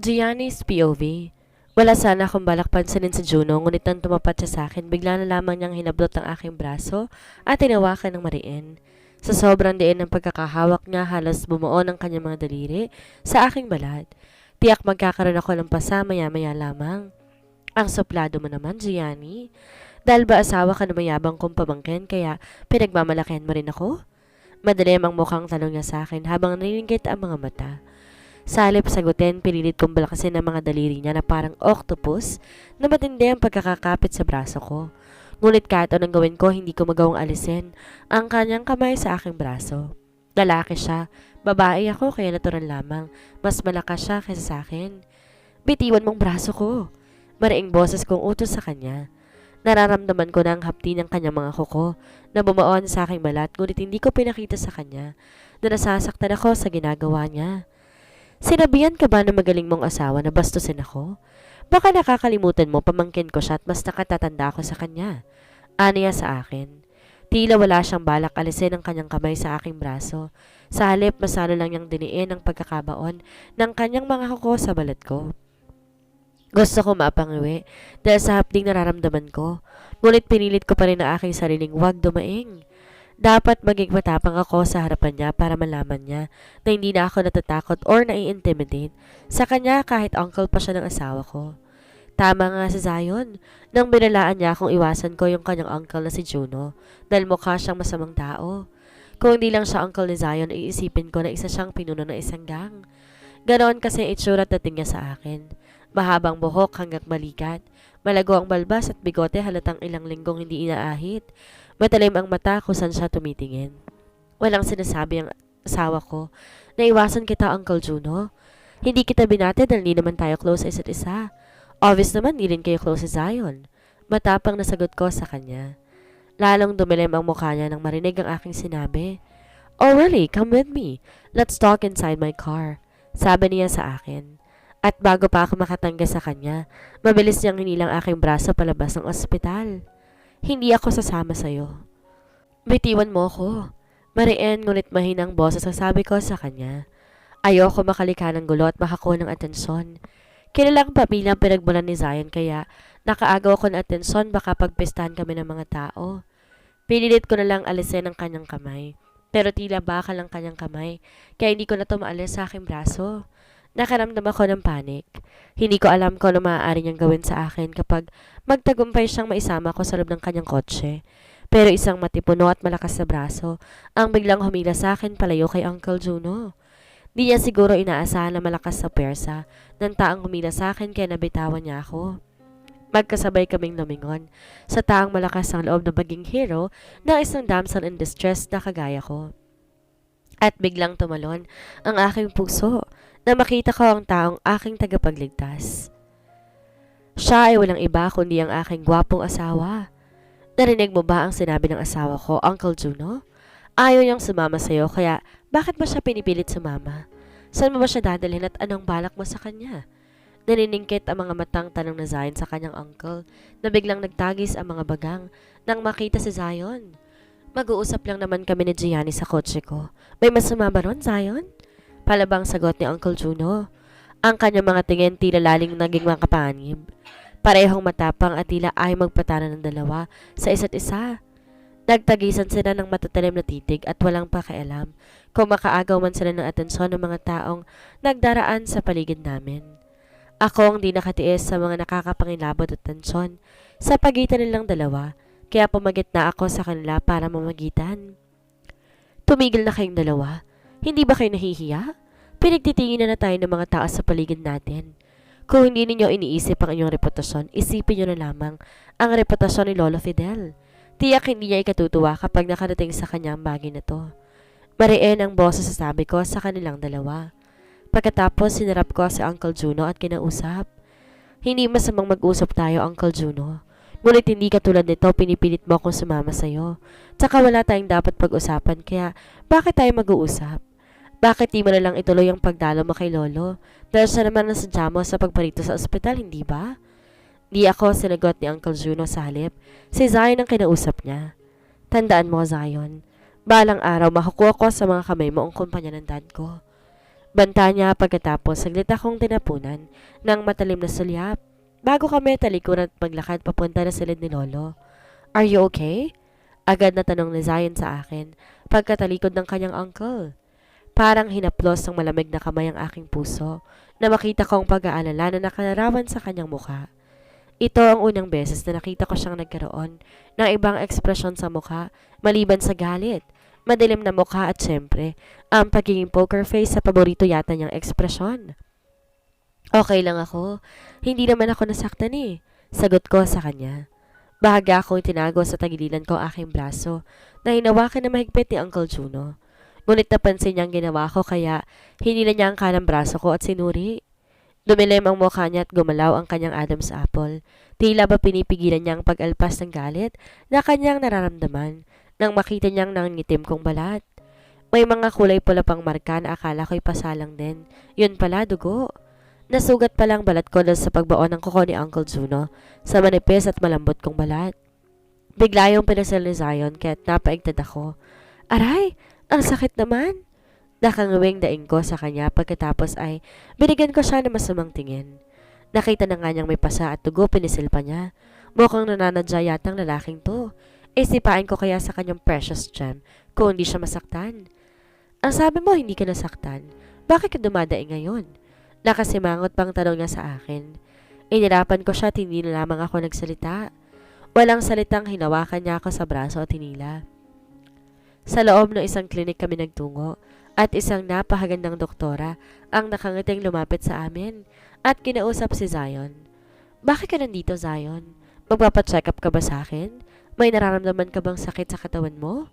Gianni's POV. Wala sana akong balak pansinin si Juno, ngunit nang tumapat siya sa akin, bigla na lamang niyang hinablot ang aking braso at tinawakan ng mariin. Sa sobrang diin ng pagkakahawak niya, halos bumuo ng kanyang mga daliri sa aking balat. Tiyak magkakaroon ako ng pasa maya-maya lamang. Ang suplado mo naman, Gianni. Dahil ba asawa ka na mayabang kong pamangkin, kaya pinagmamalakihan mo rin ako? Madilim ang mukhang tanong niya sa akin habang naniningkit ang mga mata. Sa halip sagutin, pinilit kong balakasin ang mga daliri niya na parang octopus na matindi ang pagkakakapit sa braso ko. Ngunit kahit anong gawin ko, hindi ko magawang alisin ang kanyang kamay sa aking braso. Lalaki siya, babae ako kaya natural lamang, mas malakas siya kaysa sa akin. Bitiwan mong braso ko. Mariing boses kong utos sa kanya. Nararamdaman ko na ang hapti ng kanyang mga kuko na bumaon sa aking balat, ngunit hindi ko pinakita sa kanya na nasasaktan ako sa ginagawa niya. Sinabihan ka ba na magaling mong asawa na bastusin ako? Baka nakakalimutan mo pamangkin ko siya at mas nakatatanda ako sa kanya. Aniya sa akin. Tila wala siyang balak alisin ang kanyang kamay sa aking braso. Sa halip, masano lang niyang diniin ang pagkakabaon ng kanyang mga kuko sa balat ko. Gusto ko mapangiwi dahil sa hapding nararamdaman ko. Ngunit pinilit ko pa rin ang aking sariling huwag dumaing. Dapat maging matapang ako sa harapan niya para malaman niya na hindi na ako natatakot or nai-intimidate sa kanya kahit uncle pa siya ng asawa ko. Tama nga si Zion nang binalaan niya akong iwasan ko yung kanyang uncle na si Juno dahil mukha siyang masamang tao. Kung hindi lang siya uncle ni Zion, iisipin ko na isa siyang pinuno ng isang gang. Ganon kasi itsura at dating niya sa akin. Mahabang buhok hanggang balikat, malago ang balbas at bigote halatang ilang linggong hindi inaahit. Matalim ang mata kung saan siya tumitingin. Walang sinasabi ang asawa ko na iwasan kita, Uncle Juno. Hindi kita binati dahil hindi naman tayo close sa isa't isa. Obvious naman hindi rin kayo close sa Zion. Matapang na sagot ko sa kanya. Lalong dumilim ang mukha niya nang marinig ang aking sinabi. Oh really? Come with me. Let's talk inside my car. Sabi niya sa akin. At bago pa ako makatangga sa kanya, mabilis niyang hinilang aking braso palabas ng ospital. Hindi ako sasama sa'yo. Bitiwan mo ko. Mariin ngunit mahinang boses ang sabi ko sa kanya. Ayoko makalika ng gulo at makakuha ng atensyon. Kilalang pamilyang pinagmulan ni Zion kaya nakaagaw ako ng atensyon baka pagpistahan kami ng mga tao. Pinilit ko na lang alisin ang kanyang kamay. Pero tila bakal ang kanyang kamay kaya hindi ko na tumaalis sa aking braso. Nakaramdam ako ng panic. Hindi ko alam kung ano maaari niyang gawin sa akin kapag magtagumpay siyang maisama ko sa loob ng kanyang kotse. Pero isang matipuno at malakas na braso ang biglang humila sa akin palayo kay Uncle Juno. Di niya siguro inaasahan na malakas sa persa ng taang humila sa akin kaya nabitawan niya ako. Magkasabay kaming lumingon sa taang malakas ang loob na maging hero ng isang damsel in distress na kagaya ko. At biglang tumalon ang aking puso na makita ko ang taong aking tagapagligtas. Siya ay walang iba kundi ang aking gwapong asawa. Narinig mo ba ang sinabi ng asawa ko, Uncle Juno? Ayaw niyang sumama sa'yo kaya bakit ba siya pinipilit sumama? Saan mo ba siya dadalhin at anong balak mo sa kanya? Naniningkit ang mga matang tanong na Zion sa kanyang uncle na biglang nagtagis ang mga bagang nang makita si Zion. Mag-uusap lang naman kami ni Gianni sa kotse ko. May masama ba ron, Zion? Palabang sagot ni Uncle Juno. Ang kanyang mga tingin tila laling naging makapanib. Parehong matapang at tila ay magpatana ng dalawa sa isa't isa. Nagtagisan sila ng matatalim na titig at walang pakialam kung makaagaw man sila ng atensyon ng mga taong nagdaraan sa paligid namin. Ako ang di nakatiis sa mga nakakapangilabot at tensyon sa pagitan nilang dalawa, kaya pumagit na ako sa kanila para mamagitan. Tumigil na kayong dalawa. Hindi ba kayo nahihiya? Pinagtitingin na tayo ng mga tao sa paligid natin. Kung hindi ninyo iniisip ang inyong reputasyon, isipin nyo na lamang ang reputasyon ni Lolo Fidel. Tiyak hindi niya ikatutuwa kapag nakarating sa kanya ang bagay na to. Mariin ang boses sa sabi ko sa kanilang dalawa. Pagkatapos sinarap ko si Uncle Juno at kinausap. Hindi masamang mag-usap tayo, Uncle Juno. Ngunit hindi katulad nito pinipilit mo akong sumama sa'yo. Tsaka wala tayong dapat pag-usapan kaya bakit tayo mag-uusap? Bakit di mo na lang ituloy ang pagdalo mo kay Lolo? Dahil siya naman nasadya mo sa pagparito sa ospital, hindi ba? Di ako sinagot ni Uncle Juno sa halip. Si Zion ang kinausap niya. Tandaan mo, Zion. Balang araw makukuha ko sa mga kamay mo ang kumpanya ng dad ko. Banta niya pagkatapos saglit akong tinapunan ng matalim na sulyap. Bago kami talikuran at maglakad papunta na silid ni Lolo. Are you okay? Agad na tanong ni Zion sa akin pagkatalikod ng kanyang uncle. Parang hinaplos ng malamig na kamay ang aking puso na makita kong pag-aalala na nakalarawan sa kanyang mukha. Ito ang unang beses na nakita ko siyang nagkaroon ng ibang ekspresyon sa mukha maliban sa galit, madilim na mukha at syempre, ang pagiging poker face sa paborito yata niyang ekspresyon. Okay lang ako. Hindi naman ako nasaktan eh. Sagot ko sa kanya. Bahaga akong tinago sa tagiliran ko aking braso na hinawakan na mahigpit ni Uncle Juno. Ngunit napansin niyang ginawa ko kaya hinila niya ang kanang braso ko at sinuri. Dumilim ang mukha niya at gumalaw ang kanyang Adam's apple. Tila ba pinipigilan niya ang pag-alpas ng galit na kanyang nararamdaman nang makita niyang nangingitim kong balat. May mga kulay pula pang marka na akala ko'y pasalang din. Yun pala, dugo. Nasugat pa lang balat ko dahil sa pagbaon ng kuko ni Uncle Juno sa manipis at malambot kong balat. Bigla yung pinasal ni Zion kaya't napaigtad ako. Aray! Ang sakit naman! Nakangawing daing ko sa kanya pagkatapos ay binigyan ko siya ng masamang tingin. Nakita na nga niyang may pasa at dugo, pinisil pa niya. Mukhang nananadya yatang lalaking to. Sipain ko kaya sa kanyang precious gem kung hindi siya masaktan. Ang sabi mo hindi ka nasaktan. Bakit ka dumadaing ngayon? Nakasimangot pang tanong niya sa akin. Inirapan ko siya at hindi na lamang ako nagsalita. Walang salitang hinawakan niya ako sa braso at hinila. Sa loob ng isang klinik kami nagtungo at isang napakagandang doktora ang nakangiting lumapit sa amin at kinausap si Zion. Bakit ka nandito, Zion? Magpapacheck up ka ba sa akin? May nararamdaman ka bang sakit sa katawan mo?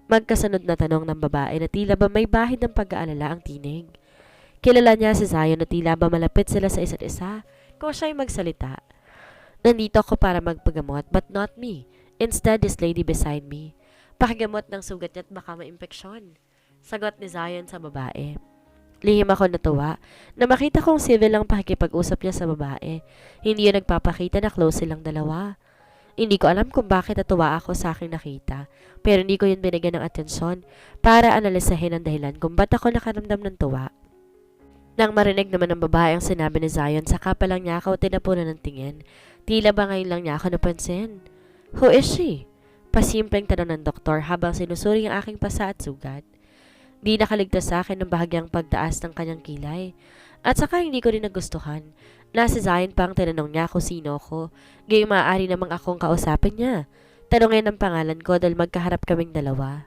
Magkasunod na tanong ng babae na tila ba may bahid ng pag-aalala ang tinig. Kilala niya si Zion na tila ba malapit sila sa isa't isa kung siya'y magsalita. Nandito ako para magpagamot but not me. Instead, this lady beside me. Pakigamot ng sugat niya at baka maimpeksyon. Sagot ni Zion sa babae. Lihim ako natuwa na makita kong civil ang pakikipag-usap niya sa babae. Hindi yun nagpapakita na close silang dalawa. Hindi ko alam kung bakit natuwa ako sa aking nakita, pero hindi ko yun binigyan ng atensyon para analisahin ang dahilan kung ba't ako nakaramdam ng tuwa. Nang marinig naman ng babae ang sinabi ni Zion, saka pa lang niya ako tinapunan ng tingin. Tila ba ngayon lang niya ako napansin? Who is she? Pasimpleng tanong ng doktor habang sinusuri ang aking pasa at sugat. Di nakaligtas sa akin ng bahagyang pagtaas ng kanyang kilay. At saka hindi ko rin nagustuhan na si Zion pang tinanong niya kung sino ko. Gayong maaari namang akong kausapin niya. Tanongin ang pangalan ko dahil magkaharap kaming dalawa.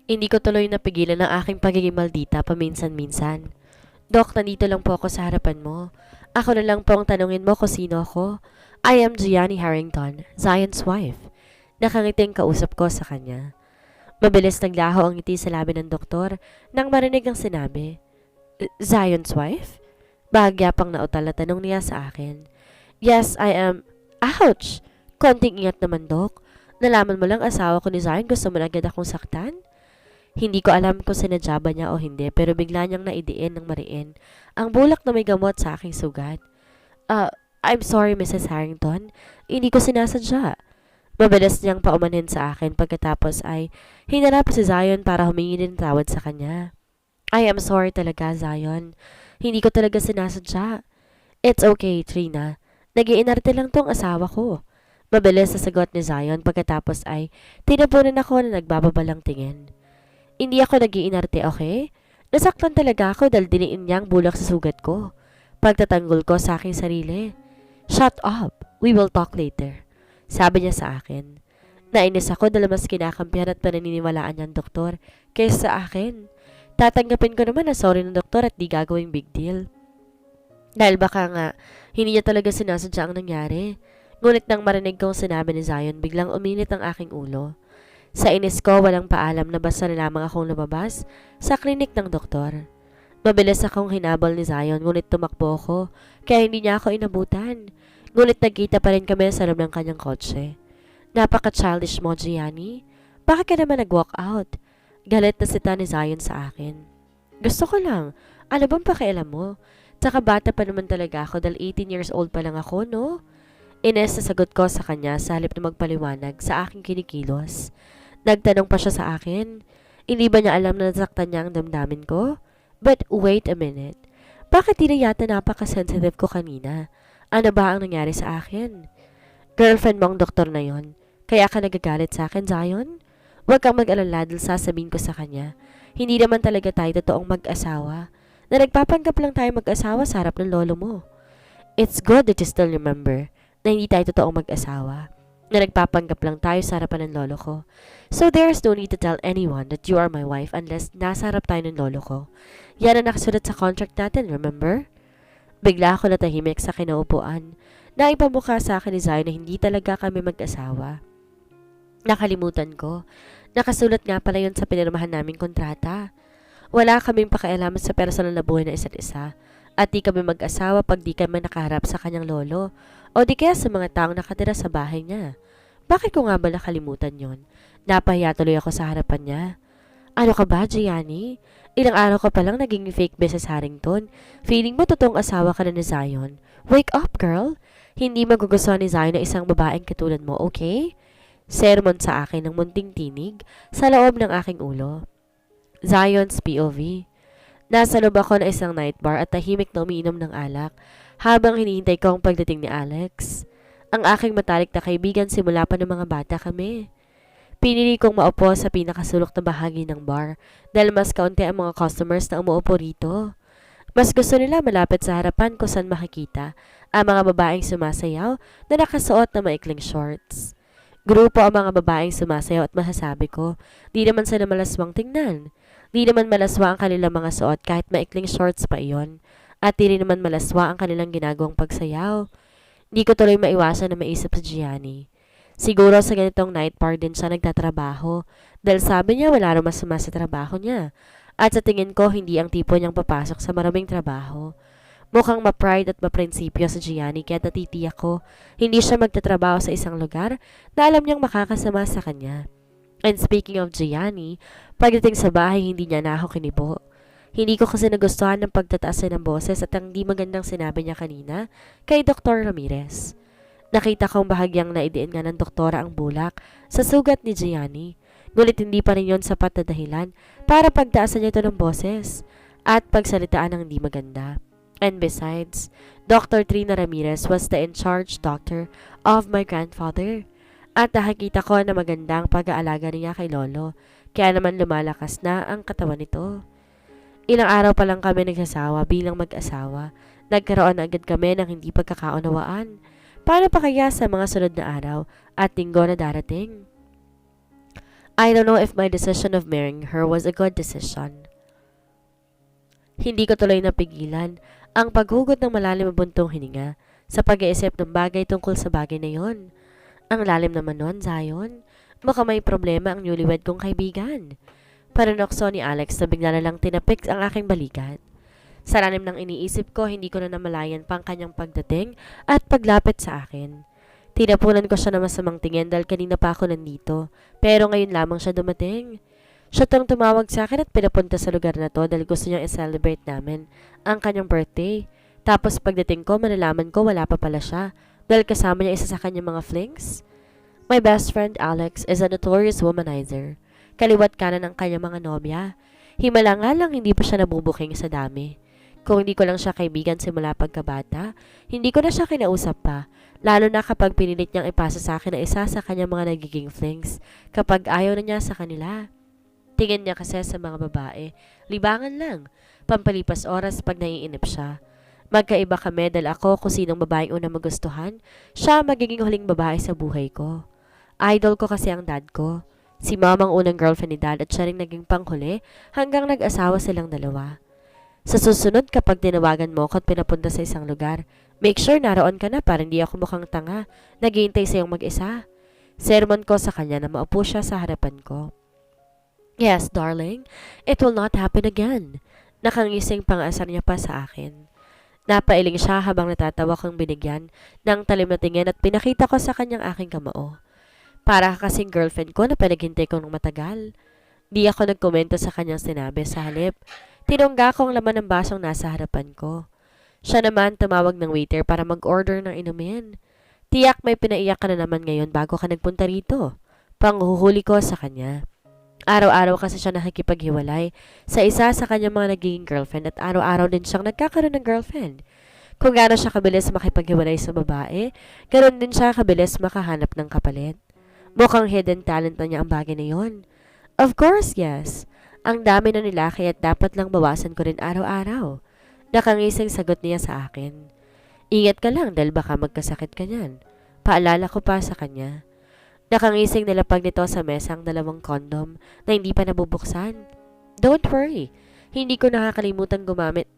Hindi ko tuloy napigilan ang aking pagiging maldita paminsan-minsan. Dok, nandito lang po ako sa harapan mo. Ako na lang po ang tanungin mo kung sino ako. I am Gianni Harrington, Zion's wife. Nakangiting kausap ko sa kanya. Mabilis naglaho ang ngiti sa labi ng doktor nang marinig ang sinabi. Zion's wife? Bahagya pang nautal na tanong niya sa akin. Yes, I am... Ouch! Konting ingat naman, Dok. Nalaman mo lang asawa ko ni Zion, gusto mo na agad akong saktan? Hindi ko alam kung sinadya ba niya o hindi pero bigla niyang naidiin ng mariin ang bulak na may gamot sa aking sugat. I'm sorry, Mrs. Harrington. Hindi ko sinasadya. Mabilis niyang paumanhin sa akin pagkatapos ay hinarap si Zion para humingi din tawad sa kanya. I am sorry talaga, Zion. Hindi ko talaga sinasadya. It's okay, Trina. Nag-iinarte lang tong asawa ko. Mabilis sa sagot ni Zion pagkatapos ay tinapunan ako na nagbababalang tingin. Hindi ako nag-iinarte, okay? Nasaktan talaga ako dahil diniin niya ang bulak sa sugat ko. Pagtatanggol ko sa aking sarili. Shut up. We will talk later. Sabi niya sa akin. Nainis ako dahil mas kinakampihan at pananiniwalaan niyang doktor kaysa sa akin. Tatanggapin ko naman na sorry ng doktor at di gagawing big deal. Dahil baka nga, hindi niya talaga sinasadya ang nangyari. Ngunit nang marinig kong sinabi ni Zion, biglang uminit ang aking ulo. Sa inis ko, walang paalam na basta na lamang akong lumabas sa klinik ng doktor. Mabilis akong hinabol ni Zion, ngunit tumakbo ako, kaya hindi niya ako inabutan. Ngunit nagkita pa rin kami sa loob ng kanyang kotse. Napaka-childish mo, Gianni. Bakit ka naman nag-walk out? Galit na sita ni Zion sa akin. Gusto ko lang. Ano bang pakialam mo? Tsaka bata pa naman talaga ako dahil 18 years old pa lang ako, no? Ines na sagot ko sa kanya sa halip na magpaliwanag sa aking kinikilos. Nagtanong pa siya sa akin. Hindi ba niya alam na nasaktan niya ang damdamin ko? But wait a minute. Bakit di na yata napaka-sensitive ko kanina? Ano ba ang nangyari sa akin? Girlfriend mo ang doktor na yon. Kaya ka nagagalit sa akin, Zion? Huwag kang mag-alala dahil sasabihin ko sa kanya. Hindi naman talaga tayo totoong mag-asawa. Na nagpapanggap lang tayo mag-asawa sa harap ng lolo mo. It's good that you still remember na hindi tayo totoong mag-asawa. Na nagpapanggap lang tayo sa harapan ng lolo ko. So there's no need to tell anyone that you are my wife unless nasa harap tayo ng lolo ko. Yan ang nakasulat sa contract natin, remember? Bigla ako natahimik sa kinaupuan. Naipamukha sa akin ni Zion na hindi talaga kami mag-asawa. Nakalimutan ko. Nakasulat nga pala yun sa pinirmahan naming kontrata. Wala kaming pakialaman sa personal na buhay ng isa't isa. At di kami mag-asawa pag di kami nakaharap sa kanyang lolo o di kaya sa mga taong nakatira sa bahay niya. Bakit ko nga ba nakalimutan yon? Napahiya tuloy ako sa harapan niya. Ano ka ba, Gianni? Ilang araw ka palang naging fake Mrs. Harrington. Feeling mo totoong asawa ka na ni Zion. Wake up, girl! Hindi magugustuhan ni Zion na isang babaeng katulad mo, okay? Sermon sa akin ng munting tinig sa loob ng aking ulo. Zion's POV. Nasa loob ako ng isang night bar at tahimik na umiinom ng alak habang hinihintay ko ang pagdating ni Alex. Ang aking matalik na kaibigan simula pa ng mga bata kami. Pinili kong maupo sa pinakasulok na bahagi ng bar dahil mas kaunti ang mga customers na umuupo rito. Mas gusto nila malapit sa harapan kung saan makikita ang mga babaeng sumasayaw na nakasuot na maikling shorts. Grupo ang mga babaeng sumasayaw at masasabi ko, di naman sila malaswang tingnan. Di naman malaswa ang kanilang mga suot kahit maikling shorts pa iyon. At di rin naman malaswa ang kanilang ginagawang pagsayaw. Di ko tuloy maiwasan na maisip sa Gianni. Siguro sa ganitong night bar din siya nagtatrabaho dahil sabi niya wala rin masama sa trabaho niya. At sa tingin ko, hindi ang tipo niyang papasok sa maraming trabaho. Mukhang ma-pride at ma-prinsipyo sa Gianni kaya natitiyak ko, hindi siya magtatrabaho sa isang lugar na alam niyang makakasama sa kanya. And speaking of Gianni, pagdating sa bahay, hindi niya na ako kinibo. Hindi ko kasi nagustuhan ng pagtataas ng boses at ang di magandang sinabi niya kanina kay Dr. Ramirez. Nakita kong bahagyang naidiin nga ng doktora ang bulak sa sugat ni Gianni. Ngunit hindi pa rin yon sapat na dahilan para pagtaasan niya ito ng boses at pagsalitaan ng hindi maganda. And besides, Dr. Trina Ramirez was the in-charge doctor of my grandfather. At nakikita ko na magandang pag-aalaga niya kay Lolo, kaya naman lumalakas na ang katawan nito. Ilang araw pa lang kami nagsasawa bilang mag-asawa. Nagkaroon na agad kami ng hindi pagkakaunawaan. Paano pa kaya sa mga sunod na araw at linggo na darating? I don't know if my decision of marrying her was a good decision. Hindi ko tuloy napigilan ang paghugot ng malalim na buntong hininga sa pag-iisip ng bagay tungkol sa bagay na yon. Ang lalim naman nun, Zion. Baka may problema ang newlywed kong kaibigan. Paranokso ni Alex na bigla na lang tinapik ang aking balikat. Sa lalim ng iniisip ko, hindi ko na namalayan pa ang kanyang pagdating at paglapit sa akin. Tinapunan ko siya na masamang tingin dahil kanina pa ako nandito, pero ngayon lamang siya dumating. Siya tong tumawag sa akin at pinapunta sa lugar na to dahil gusto niyang i-celebrate namin ang kanyang birthday. Tapos pagdating ko, malalaman ko wala pa pala siya dahil kasama niya isa sa kanyang mga flings. My best friend Alex is a notorious womanizer. Kaliwat kanan ang kanyang mga nobya. Himala nga lang hindi pa siya nabubuking sa dami. Kung hindi ko lang siya kaibigan simula pagkabata, hindi ko na siya kinausap pa, lalo na kapag pinilit niyang ipasa sa akin na isa sa kanyang mga nagiging flings kapag ayaw na niya sa kanila. Tingin niya kasi sa mga babae, libangan lang, pampalipas oras pag naiinip siya. Magkaiba kami dahil ako kung sinong babaeng unang magustuhan, siya magiging huling babae sa buhay ko. Idol ko kasi ang dad ko. Si mama ang unang girlfriend ni dad at siya rin naging panghuli hanggang nag-asawa silang dalawa. Sa susunod kapag tinawagan mo ako at pinapunta sa isang lugar, make sure naroon ka na para hindi ako mukhang tanga, naghihintay sa iyong mag-isa. Sermon ko sa kanya na maupo siya sa harapan ko. Yes, darling, it will not happen again. Nakangising pang-asar niya pa sa akin. Napailing siya habang natatawa kong binigyan ng talim na tingin at pinakita ko sa kanyang aking kamao. Para kasing girlfriend ko na pinaghintay ko ng matagal. Di ako nagkomento sa kanyang sinabi sa halip. Tinungga ko ang laman ng basong nasa harapan ko. Siya naman tumawag ng waiter para mag-order ng inumin. Tiyak may pinaiyak ka na naman ngayon bago ka nagpunta rito. Panghuhuli ko sa kanya. Araw-araw kasi siya nakikipaghiwalay sa isa sa kanyang mga nagiging girlfriend at araw-araw din siyang nagkakaroon ng girlfriend. Kung gaano siya kabilis makipaghiwalay sa babae, ganoon din siya kabilis makahanap ng kapalit. Mukhang hidden talent na niya ang bagay na yon. Of course, yes. Ang dami na nila kaya't dapat lang bawasan ko rin araw-araw. Nakangising sagot niya sa akin. Ingat ka lang dahil baka magkasakit ka niyan. Paalala ko pa sa kanya. Nakangising nilapag nito sa mesa ang 2 kondom na hindi pa nabubuksan. Don't worry, hindi ko nakakalimutan gumamit.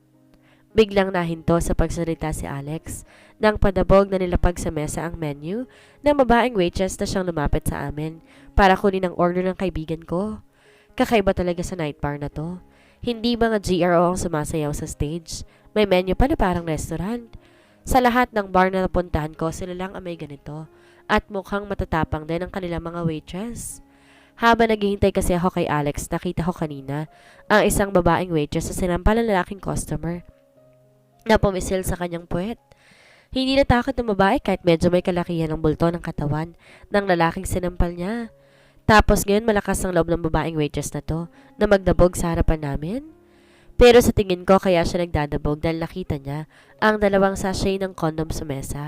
Biglang nahinto sa pagsalita si Alex nang padabog na nilapag sa mesa ang menu ng babaeng waitress na siyang lumapit sa amin para kunin ang order ng kaibigan ko. Kakaiba talaga sa night bar na to. Hindi mga GRO ang sumasayaw sa stage. May menu pa na parang restaurant. Sa lahat ng bar na napuntahan ko, sila lang ang may ganito. At mukhang matatapang din ang kanilang mga waitress. Habang naghihintay kasi ako kay Alex, nakita ko kanina ang isang babaeng waitress sa sinampal ng lalaking customer na pumisil sa kanyang puwet. Hindi natakot ng babae kahit medyo may kalakihan ng bulto ng katawan ng lalaking sinampal niya. Tapos ngayon malakas ang loob ng babaeng waitress na to na magdabog sa harapan namin. Pero sa tingin ko kaya siya nagdadabog dahil nakita niya ang 2 sachet ng condom sa mesa.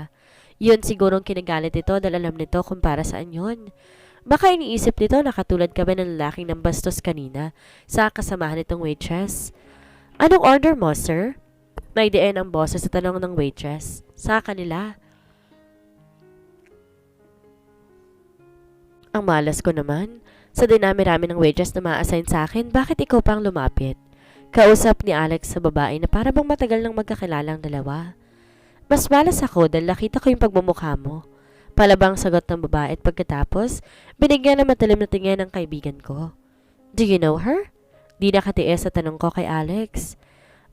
Yun sigurong kinagalit ito dahil alam nito kung para saan yun. Baka iniisip nito na katulad kami ng lalaking ng bastos kanina sa kasamahan nitong waitress. Anong order mo, sir? May diin ang boses sa tanong ng waitress. Sa kanila. Ang malas ko naman. Sa dinami-rami ng waitress na ma-assign sa akin, bakit ikaw pang lumapit? Kausap ni Alex sa babae na para bang matagal nang magkakilalang dalawa. Mas malas ako dahil nakita ko yung pagmumukha mo. Palabang sagot ng babae at pagkatapos, binigyan ng matalim na tingin ng kaibigan ko. Do you know her? Di nakatiis sa tanong ko kay Alex.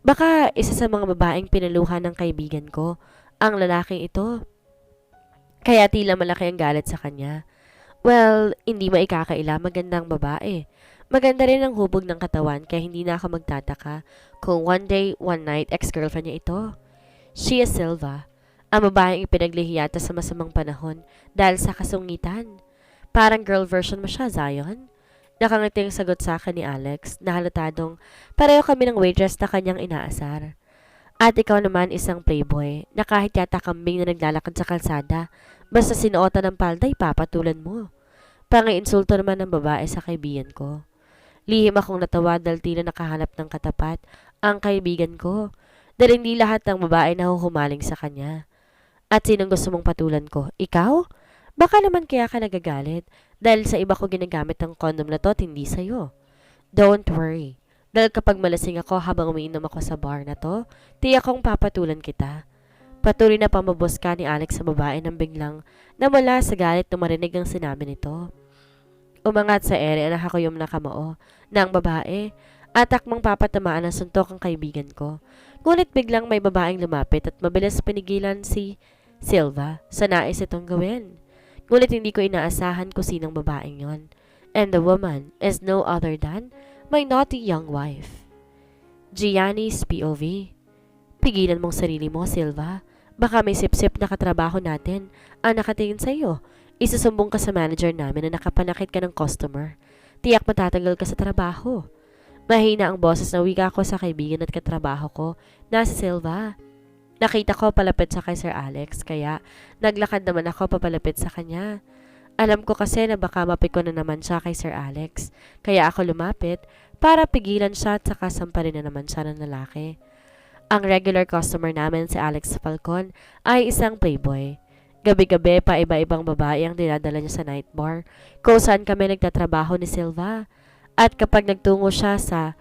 Baka isa sa mga babaeng pinaluhan ng kaibigan ko, ang lalaking ito. Kaya tila malaki ang galit sa kanya. Well, hindi maikakaila, magandang babae. Maganda rin ang hubog ng katawan kaya hindi na ako magtataka kung one day, one night, ex-girlfriend niya ito. She is Silva, ang babaeng ipinaglihiyata sa masamang panahon dahil sa kasungitan. Parang girl version mo siya, Zion. Nakangiting sagot sa akin ni Alex na halatadong pareho kami ng waitress na kanyang inaasar. At ikaw naman isang playboy na kahit yata kambing na naglalakad sa kalsada, basta sinuotan ng palda ipapatulan mo. Pangi-insulto naman ng babae sa kaibigan ko. Lihim akong natawa dahil tila nakahanap ng katapat ang kaibigan ko dahil hindi lahat ng babae nahuhumaling sa kanya. At sinong gusto mong patulan ko? Ikaw? Baka naman kaya ka nagagalit dahil sa iba ko ginagamit ang condom na to at hindi sa'yo. Don't worry. Dahil kapag malasing ako habang umiinom ako sa bar na to, tiyak kong papatulan kita. Patuloy na pamabos ka ni Alex sa babae nang biglang namula sa galit na marinig ang sinabi nito. Umangat sa ere ang nakakuyom na kamao ng babae at akmang papatamaan ng suntok ang kaibigan ko. Ngunit biglang may babaeng lumapit at mabilis pinigilan si Silva sa nais itong gawin. Ngunit hindi ko inaasahan kung sinong babaeng yon. And the woman is no other than my naughty young wife. Gianni's POV. Pigilan mong sarili mo, Silva. Baka may sip-sip na katrabaho natin ang nakatingin sa iyo. Isusumbong ka sa manager namin na nakapanakit ka ng customer. Tiyak matatagal ka sa trabaho. Mahina ang boses na wika ko sa kaibigan at katrabaho ko na si Silva. Nakita ko palapit sa kay Sir Alex kaya naglakad naman ako papalapit sa kanya. Alam ko kasi na baka mapikon na naman siya kay Sir Alex kaya ako lumapit para pigilan siya at saka sampalin na naman siya ng lalaki. Ang regular customer namin si Alex Falcon ay isang playboy. Gabi-gabi pa iba-ibang babae ang dinadala niya sa night bar kung saan kami nagtatrabaho ni Silva. At kapag nagtungo siya sa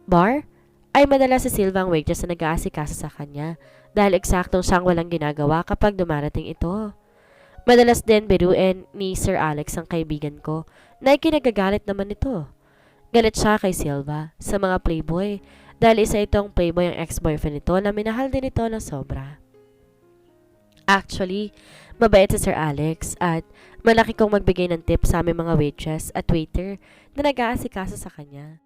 bar, ay madalas si Silva ang waitress na nag-aasikaso sa kanya dahil eksaktong siyang walang ginagawa kapag dumarating ito. Madalas din biruin ni Sir Alex ang kaibigan ko na ikinagagalit naman ito. Galit siya kay Silva sa mga playboy dahil isa itong playboy ang ex-boyfriend nito na minahal din ito ng sobra. Actually, mabait si Sir Alex at malaki kong magbigay ng tip sa aming mga waitress at waiter na nag-aasikaso sa kanya.